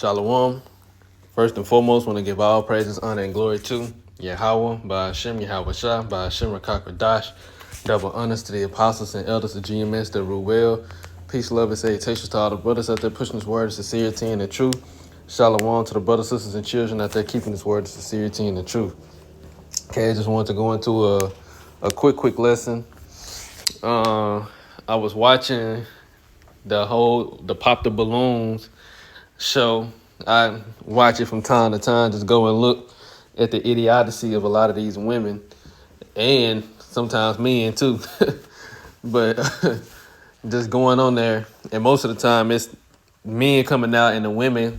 Shalom. First and foremost, want to give all praises, honor, and glory to Yahweh, by Hashem, Yahweh Shah, by Hashem, Rakakadash. Double honors to the apostles and elders of GMS that rule well. Peace, love, and salutations to all the brothers out there pushing this word of sincerity and the truth. Shalom to the brothers, sisters, and children out there keeping this word of sincerity and the truth. Okay, I just wanted to go into a quick lesson. I was watching the Pop the Balloons show. I watch it from time to time, just go and look at the idiocy of a lot of these women and sometimes men too. But just going on there, and most of the time it's men coming out and the women,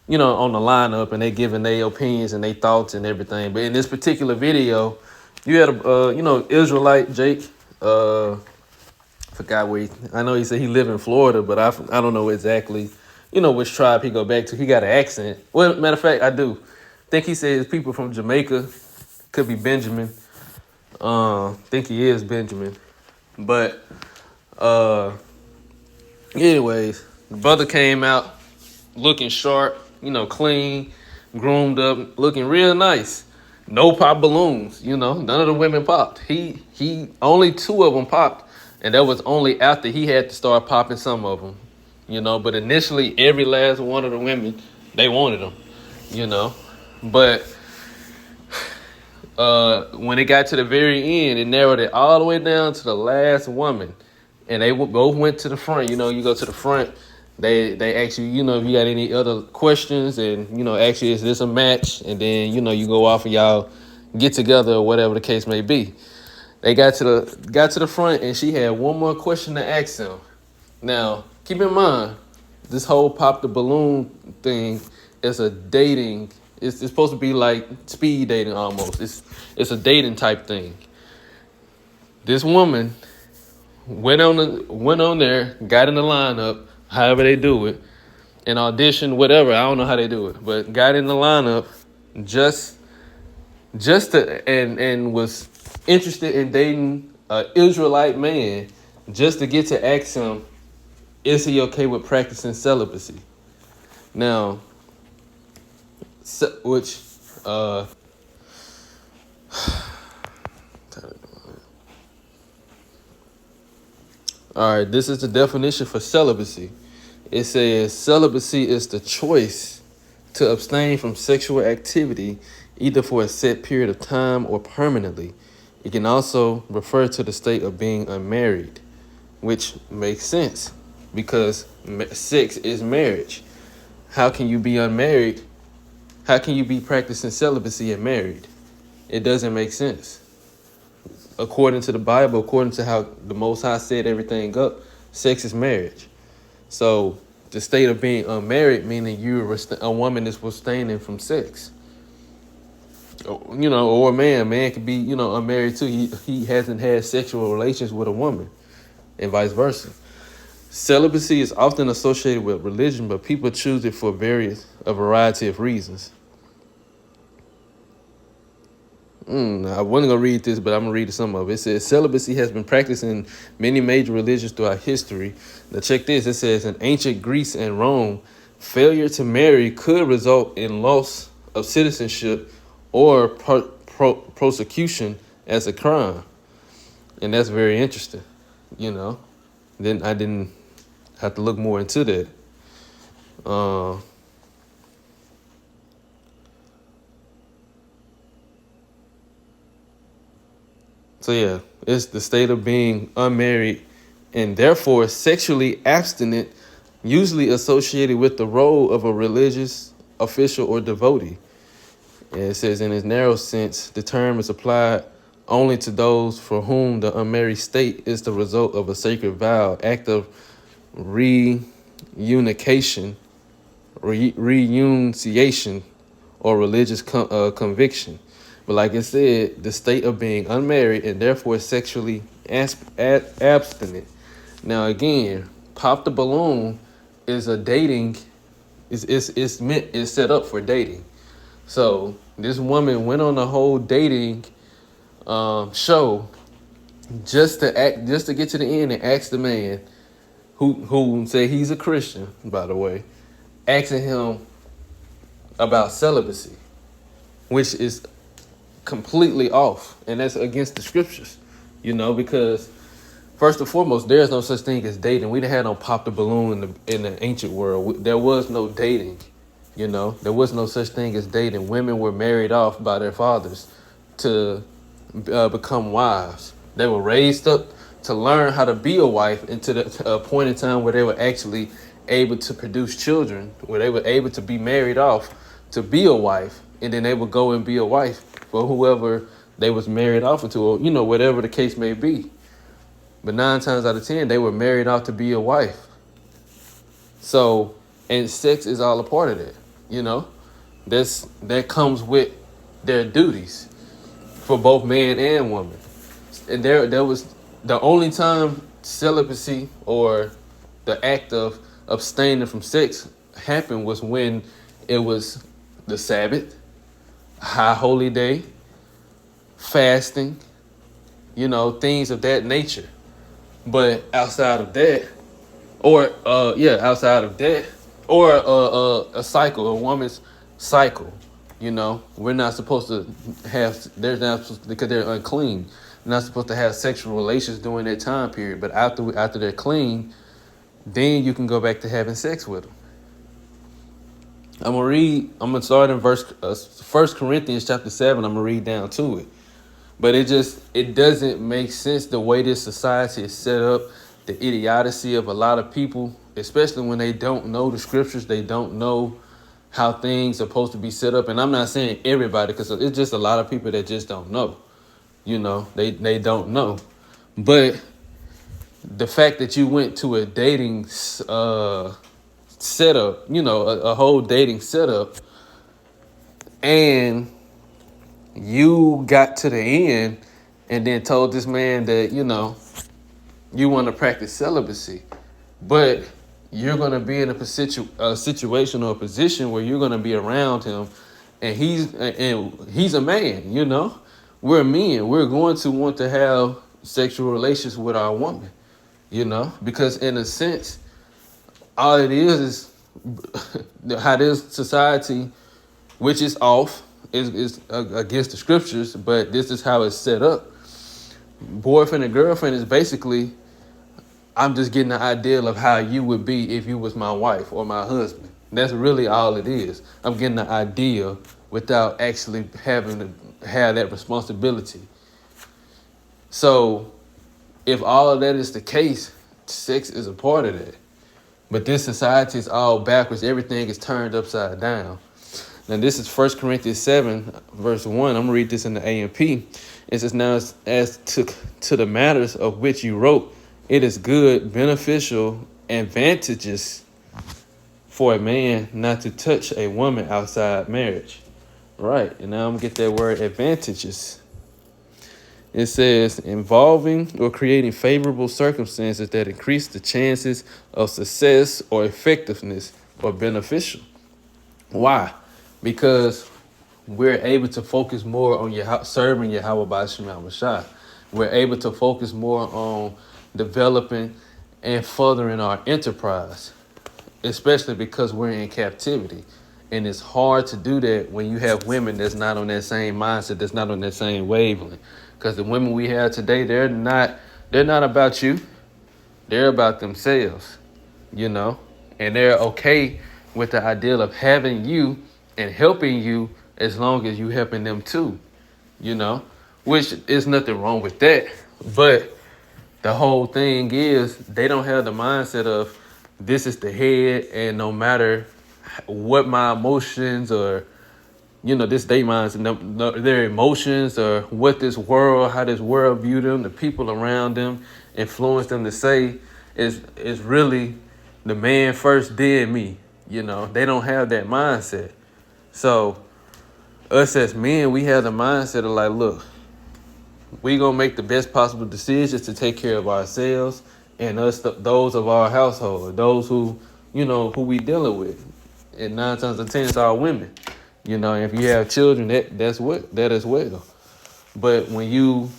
on the lineup, and they giving their opinions and their thoughts and everything. But in this particular video, you had a Israelite Jake. Forgot where I know he said he live in Florida, but I don't know exactly, which tribe he go back to. He got an accent. Well, matter of fact, I do think he says people from Jamaica. Could be Benjamin. Think he is Benjamin. But anyways, the brother came out looking sharp, clean, groomed up, looking real nice. No pop balloons, none of the women popped. He only 2 of them popped. And that was only after he had to start popping some of them, But initially, every last one of the women, they wanted them, But when it got to the very end, it narrowed it all the way down to the last woman. And they both went to the front. You go to the front, they ask you, if you got any other questions, and, ask you, is this a match? And then, you go off and y'all get together or whatever the case may be. They got to the front, and she had one more question to ask him. Now, keep in mind, this whole pop the balloon thing is a dating. It's supposed to be like speed dating almost. It's a dating type thing. This woman went on there, got in the lineup, however they do it, and auditioned, whatever. I don't know how they do it, but got in the lineup just to and was interested in dating an Israelite man just to get to ask him, is he okay with practicing celibacy? Now, all right, this is the definition for celibacy. It says celibacy is the choice to abstain from sexual activity either for a set period of time or permanently. It can also refer to the state of being unmarried, which makes sense because sex is marriage. How can you be unmarried? How can you be practicing celibacy and married? It doesn't make sense. According to the Bible, according to how the Most High set everything up, sex is marriage. So the state of being unmarried, meaning you're a woman is abstaining from sex. Or a man could be, unmarried too. He hasn't had sexual relations with a woman and vice versa. Celibacy is often associated with religion, but people choose it for a variety of reasons. I wasn't going to read this, but I'm going to read some of it. It says, celibacy has been practiced in many major religions throughout history. Now check this. It says, in ancient Greece and Rome, failure to marry could result in loss of citizenship or prosecution as a crime. And that's very interesting, Then I didn't have to look more into that. So yeah, it's the state of being unmarried and therefore sexually abstinent, usually associated with the role of a religious official or devotee. And it says, in its narrow sense, the term is applied only to those for whom the unmarried state is the result of a sacred vow, act of reunification, or religious conviction. But like it said, the state of being unmarried and therefore sexually abstinent. Now again, pop the balloon is a dating. It's set up for dating. So this woman went on the whole dating show just to get to the end and ask the man who say he's a Christian, by the way, asking him, about celibacy, which is completely off, and that's against the scriptures, because first and foremost, there's no such thing as dating. We didn't have no pop the balloon in the ancient world. There was no dating, There was no such thing as dating. Women were married off by their fathers to become wives. They were raised up to learn how to be a wife into the point in time where they were actually able to produce children, where they were able to be married off to be a wife, and then they would go and be a wife for whoever they was married off into, or, whatever the case may be. But 9 times out of 10, they were married off to be a wife. So, and sex is all a part of that, that comes with their duties for both man and woman. And there was the only time celibacy or the act of abstaining from sex happened was when it was the Sabbath, high holy day, fasting, things of that nature. But outside of that, or a cycle, a woman's cycle, we're not supposed to have. They're not supposed to, because they're unclean. They're not supposed to have sexual relations during that time period. But after they're clean, then you can go back to having sex with them. I'm gonna start in verse 1 Corinthians chapter 7. I'm gonna read down to it. But it doesn't make sense the way this society is set up, the idiocy of a lot of people, especially when they don't know the scriptures, they don't know how things are supposed to be set up. And I'm not saying everybody, because it's just a lot of people that just don't know. They don't know. But the fact that you went to a dating setup, a whole dating setup, and you got to the end and then told this man that, you want to practice celibacy, but you're going to be in a situation or a position where you're going to be around him, and he's a man, We're men. We're going to want to have sexual relations with our woman, because in a sense, all it is how this society, which is off, is against the scriptures, but this is how it's set up. Boyfriend and girlfriend is basically, I'm just getting the ideal of how you would be if you was my wife or my husband. That's really all it is. I'm getting the idea without actually having to have that responsibility. So if all of that is the case, sex is a part of that. But this society is all backwards. Everything is turned upside down. Now, this is 1 Corinthians 7, verse 1. I'm going to read this in the AMP. It says, now as to the matters of which you wrote, it is good, beneficial, advantageous for a man not to touch a woman outside marriage. Right. And now I'm going to get that word advantageous. It says involving or creating favorable circumstances that increase the chances of success or effectiveness or beneficial. Why? Because we're able to focus more on serving Yahweh B'Shem Yahushua. We're able to focus more on developing and furthering our enterprise, especially because we're in captivity. And it's hard to do that when you have women that's not on that same mindset, that's not on that same wavelength. Because the women we have today, they're not about you. They're about themselves, and they're okay with the ideal of having you and helping you as long as you helping them too, which is nothing wrong with that. But the whole thing is they don't have the mindset of this is the head, and no matter what my emotions or, this they minds and their emotions or what this world, how this world view them, the people around them influence them to say is really the man first, then me. They don't have that mindset. So us as men, we have the mindset of like, look, we gonna make the best possible decisions to take care of ourselves and us, those of our household, those who we dealing with. And 9 times out of 10, it's our women. If you have children, that as well. But when you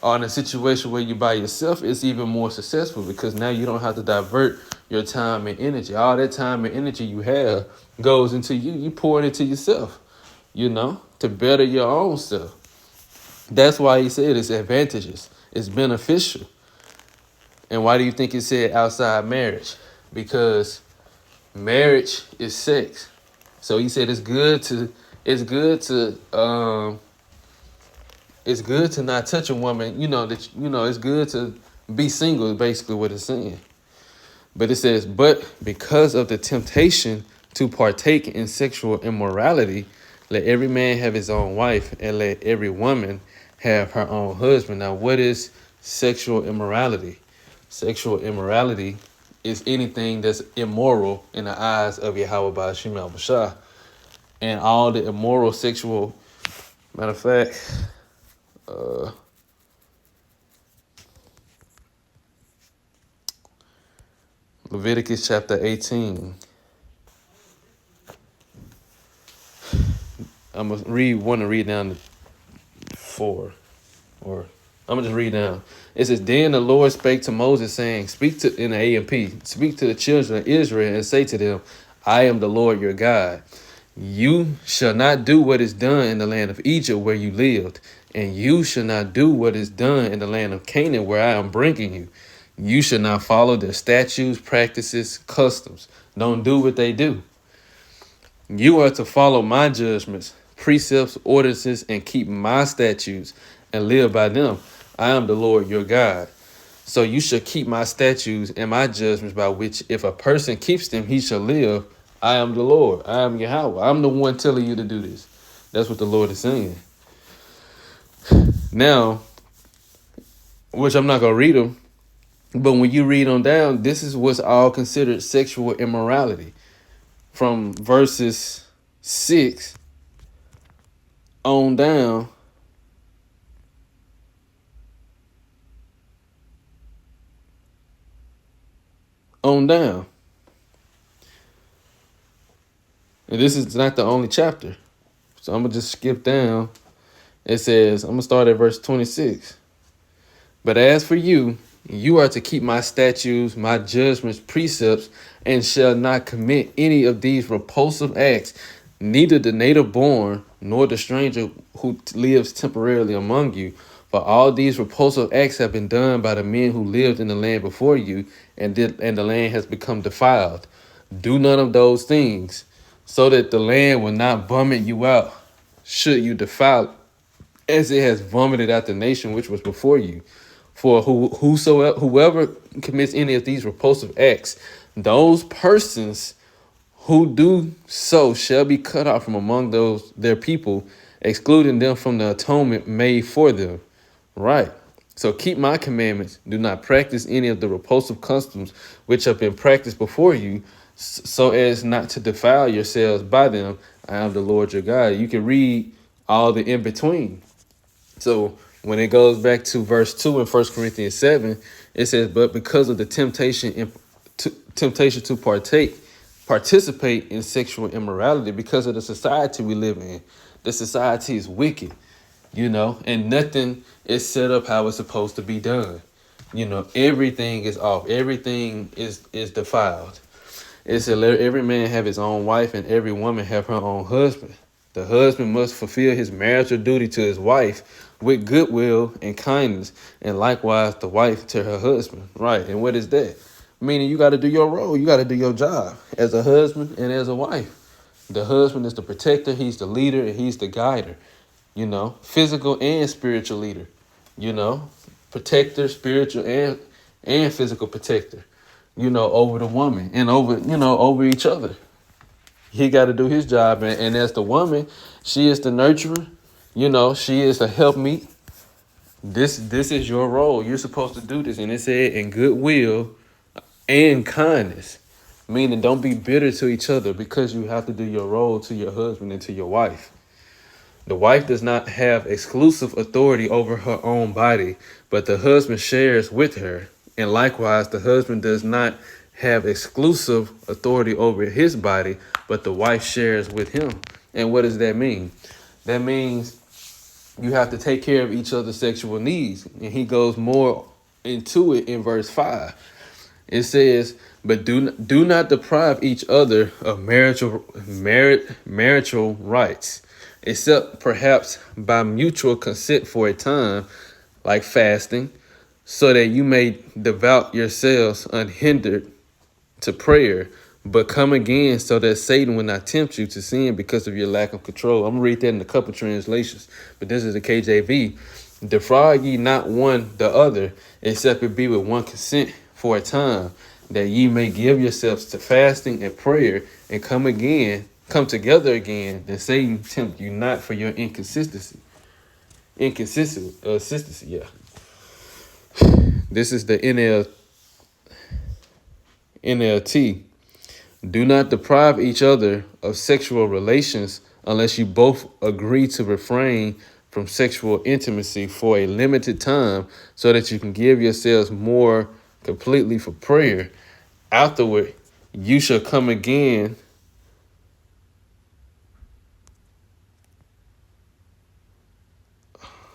or in a situation where you by yourself, it's even more successful because now you don't have to divert your time and energy. All that time and energy you have goes into you. You pour it into yourself, to better your own self. That's why he said it's advantageous. It's beneficial. And why do you think it said outside marriage? Because marriage is sex. So he said it's good to not touch a woman. It's good to be single. Is basically what it's saying. But it says, but because of the temptation to partake in sexual immorality, let every man have his own wife, and let every woman have her own husband. Now, what is sexual immorality? Sexual immorality is anything that's immoral in the eyes of Yahweh Ba'ashim al-Bashar. And all the immoral sexual, matter of fact, Leviticus chapter 18. I'm going to read down to 4. Or I'm going to just read down. It says, then the Lord spake to Moses, saying, in the AMP, speak to the children of Israel and say to them, I am the Lord your God. You shall not do what is done in the land of Egypt where you lived, and you shall not do what is done in the land of Canaan where I am bringing you. You shall not follow their statutes, practices, customs. Don't do what they do. You are to follow my judgments, precepts, ordinances, and keep my statutes and live by them. I am the Lord your God. So you shall keep my statutes and my judgments, by which if a person keeps them, he shall live. I am the Lord. I am Yahweh. I'm the one telling you to do this. That's what the Lord is saying. Now, which I'm not going to read them, but when you read on down, this is what's all considered sexual immorality. From verses 6 on down. And this is not the only chapter. So I'm going to just skip down. It says, I'm going to start at verse 26. But as for you, you are to keep my statutes, my judgments, precepts, and shall not commit any of these repulsive acts, neither the native born nor the stranger who lives temporarily among you. For all these repulsive acts have been done by the men who lived in the land before you, and the land has become defiled. Do none of those things, so that the land will not vomit you out, should you defile it, as it has vomited out the nation which was before you. For whoever commits any of these repulsive acts, those persons who do so shall be cut off from among their people, excluding them from the atonement made for them. Right. So keep my commandments. Do not practice any of the repulsive customs which have been practiced before you, so as not to defile yourselves by them. I am the Lord your God. You can read all the in between. So when it goes back to verse 2 in 1 Corinthians 7, it says, but because of the temptation to participate in sexual immorality, because of the society we live in, the society is wicked, and nothing is set up how it's supposed to be done. Everything is off. Everything is defiled. It said, let every man have his own wife and every woman have her own husband. The husband must fulfill his marital duty to his wife with goodwill and kindness, and likewise the wife to her husband. Right. And what is that? Meaning you got to do your role. You got to do your job as a husband and as a wife. The husband is the protector. He's the leader and he's the guider, physical and spiritual leader, protector, spiritual and physical protector, over the woman and over each other. He got to do his job. And as the woman, she is the nurturer. She is a helpmeet. This is your role. You're supposed to do this. And it said in goodwill and kindness, meaning don't be bitter to each other because you have to do your role to your husband and to your wife. The wife does not have exclusive authority over her own body, but the husband shares with her. And likewise, the husband does not have exclusive authority over his body, but the wife shares with him. And what does that mean? That means you have to take care of each other's sexual needs. And he goes more into it in verse 5. It says, but do not deprive each other of marital rights, except perhaps by mutual consent for a time, like fasting, so that you may devote yourselves unhindered to prayer, but come again so that Satan will not tempt you to sin because of your lack of control. I'm going to read that in a couple translations, but this is the KJV. Defraud ye not one the other, except it be with one consent for a time, that ye may give yourselves to fasting and prayer, and come together again, that Satan tempt you not for your inconsistency. Consistency, yeah. This is the NLT. Do not deprive each other of sexual relations unless you both agree to refrain from sexual intimacy for a limited time, so that you can give yourselves more completely for prayer. Afterward, you shall come again.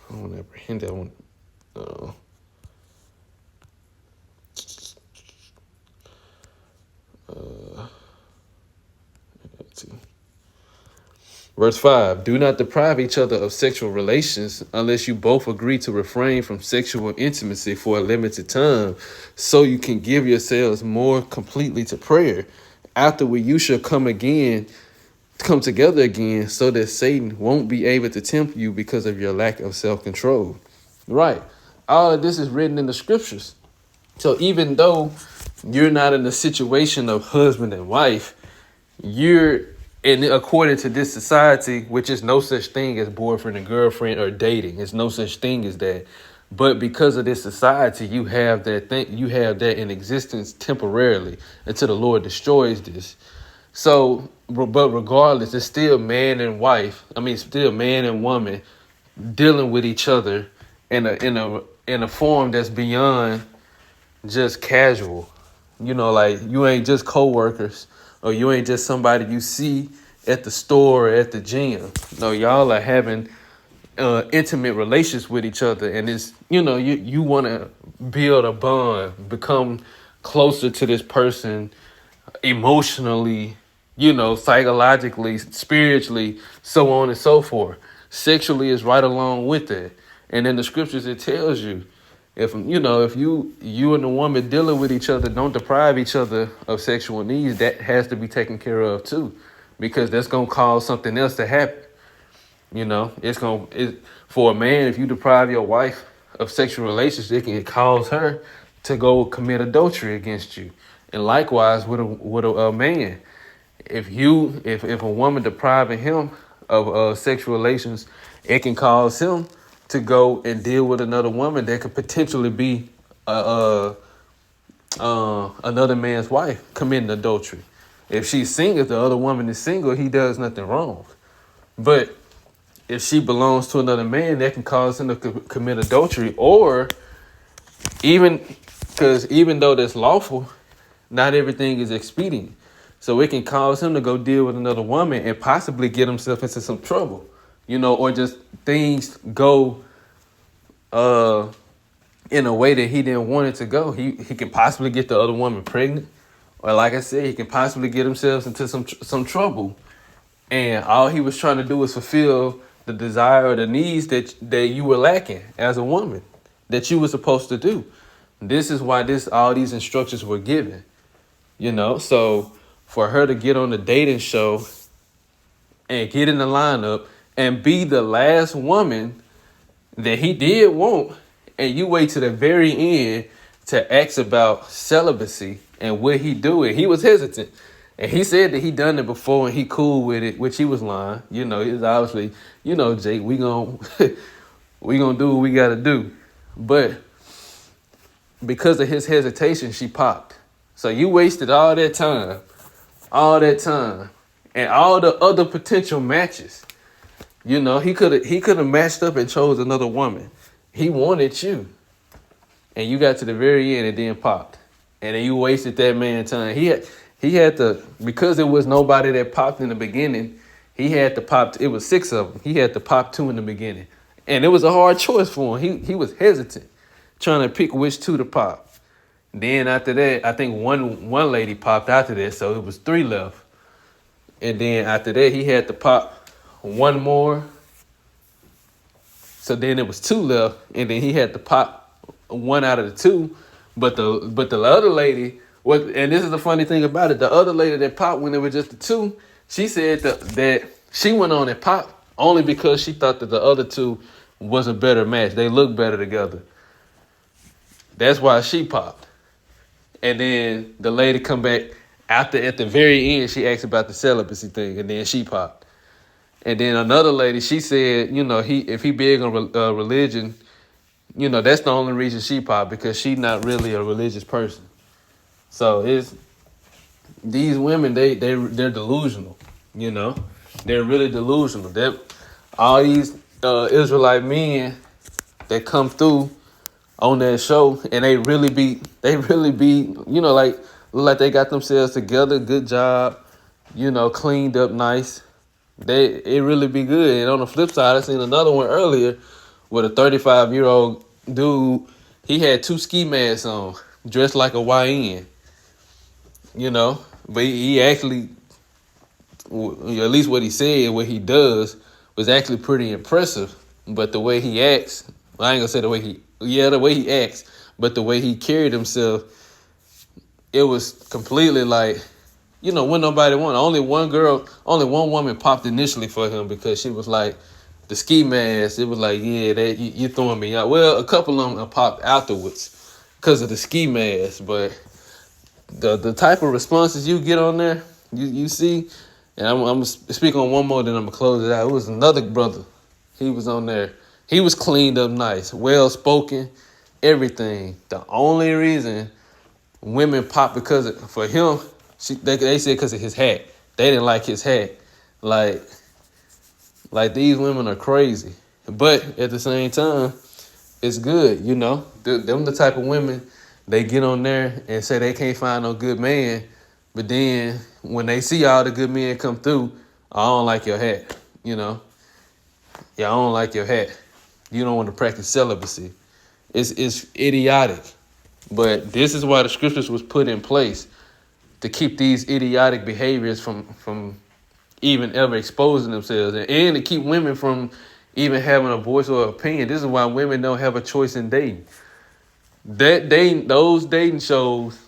I want to apprehend that one. Let's see. Verse 5, do not deprive each other of sexual relations unless you both agree to refrain from sexual intimacy for a limited time, so you can give yourselves more completely to prayer. Afterward, you shall come together again, so that Satan won't be able to tempt you because of your lack of self-control. Right. All of this is written in the scriptures. So even though you're not in a situation of husband and wife, and according to this society, which is no such thing as boyfriend and girlfriend or dating, it's no such thing as that. But because of this society, you have that in existence temporarily until the Lord destroys this. So, but regardless, it's still man and wife. Still man and woman dealing with each other in a form that's beyond just casual. Like you ain't just co-workers, or you ain't just somebody you see at the store or at the gym. No, y'all are having intimate relations with each other, and it's you want to build a bond, become closer to this person emotionally, psychologically, spiritually, so on and so forth. Sexually is right along with that. And in the scriptures, it tells you, if you and the woman dealing with each other, don't deprive each other of sexual needs. That has to be taken care of too, because that's going to cause something else to happen. For a man, if you deprive your wife of sexual relations, it can cause her to go commit adultery against you. And likewise with a man, if a woman depriving him of sexual relations, it can cause him to go and deal with another woman that could potentially be another man's wife committing adultery. If she's single, if the other woman is single, he does nothing wrong. But if she belongs to another man, that can cause him to commit adultery. Or even though that's lawful, not everything is expedient. So it can cause him to go deal with another woman and possibly get himself into some trouble, or just things go in a way that he didn't want it to go. He can possibly get the other woman pregnant, or like I said, he can possibly get himself into some trouble. And all he was trying to do was fulfill the desire or the needs that you were lacking as a woman, that you were supposed to do. This is why all these instructions were given, So for her to get on the dating show and get in the lineup and be the last woman that he did want, and you wait to the very end to ask about celibacy and would he do it, he was hesitant. And he said that he done it before and he cool with it, which he was lying. He was obviously, Jake, we gonna do what we gotta do. But because of his hesitation, she popped. So you wasted all that time, and all the other potential matches. He could have matched up and chose another woman. He wanted you, and you got to the very end and then popped, and then you wasted that man's time. He had to, because there was nobody that popped in the beginning, he had to pop. It was 6 of them. He had to pop 2 in the beginning, And it was a hard choice for him. He was hesitant, trying to pick which two to pop. Then after that, I think one lady popped after that, so it was three left. And then after that, he had to pop one more. So then it was two left, and then he had to pop one out of the two. But the other lady was, and this is the funny thing about it, the other lady that popped when it was just the two, she said that she went on and popped only because she thought that the other two was a better match. They looked better together. That's why she popped. And then the lady come back at the very end, she asked about the celibacy thing, and then she popped. And then another lady, she said, if he big on religion, that's the only reason she popped, because she not really a religious person. So it's these women, they're delusional, they're really delusional. That all these Israelite men that come through on that show, and they really be, like, look like they got themselves together, good job, cleaned up nice. It really be good. And on the flip side, I seen another one earlier with a 35-year-old dude. He had two ski masks on, dressed like a YN, but he actually, at least what he said, what he does, was actually pretty impressive. But the way he acts, I ain't gonna say the way he acts, but the way he carried himself, it was completely like, when nobody wanted. Only one woman popped initially for him because she was like, the ski mask, it was like, yeah, you throwing me out. Well, a couple of them popped afterwards because of the ski mask, but the type of responses you get on there, you see, and I'm gonna speak on one more, then I'm gonna close it out. It was another brother. He was on there. He was cleaned up nice, well spoken, everything. The only reason women pop for him, they said because of his hat. They didn't like his hat. Like these women are crazy. But at the same time, it's good, Them the type of women, they get on there and say they can't find no good man. But then when they see all the good men come through, I don't like your hat, Yeah, I don't like your hat. You don't want to practice celibacy. It's idiotic. But this is why the scriptures was put in place, to keep these idiotic behaviors from even ever exposing themselves, and to keep women from even having a voice or opinion. This is why women don't have a choice in dating. Those dating shows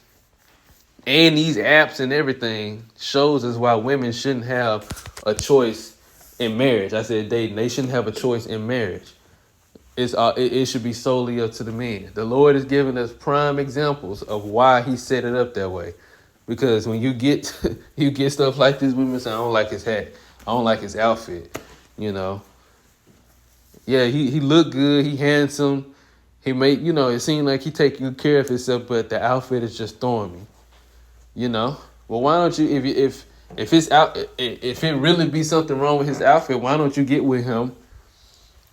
and these apps and everything shows us why women shouldn't have a choice in marriage. I said dating. They shouldn't have a choice in marriage. It should be solely up to the men. The Lord is giving us prime examples of why he set it up that way. Because when you get stuff like this, women say, I don't like his hat. I don't like his outfit. Yeah, he looked good. He handsome. He made, it seemed like he take good care of himself, but the outfit is just throwing me. Well, why don't you, if it really be something wrong with his outfit, why don't you get with him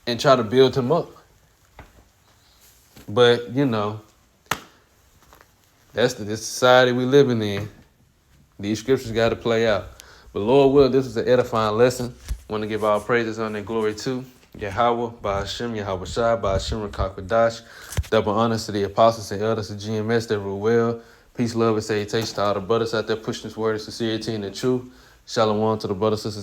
and try to build him up? But, that's the society we living in. These scriptures got to play out. But Lord will, this was an edifying lesson. Want to give all praises, honor, and glory to Yahweh, Ba'ashem, Yahweh Shai, Ba'ashem, Rakakwadash. Double honors to the apostles and elders of GMS that rule well. Peace, love, and salutation to all the brothers out there pushing this word of sincerity and the truth. Shalom to the brothers, sisters.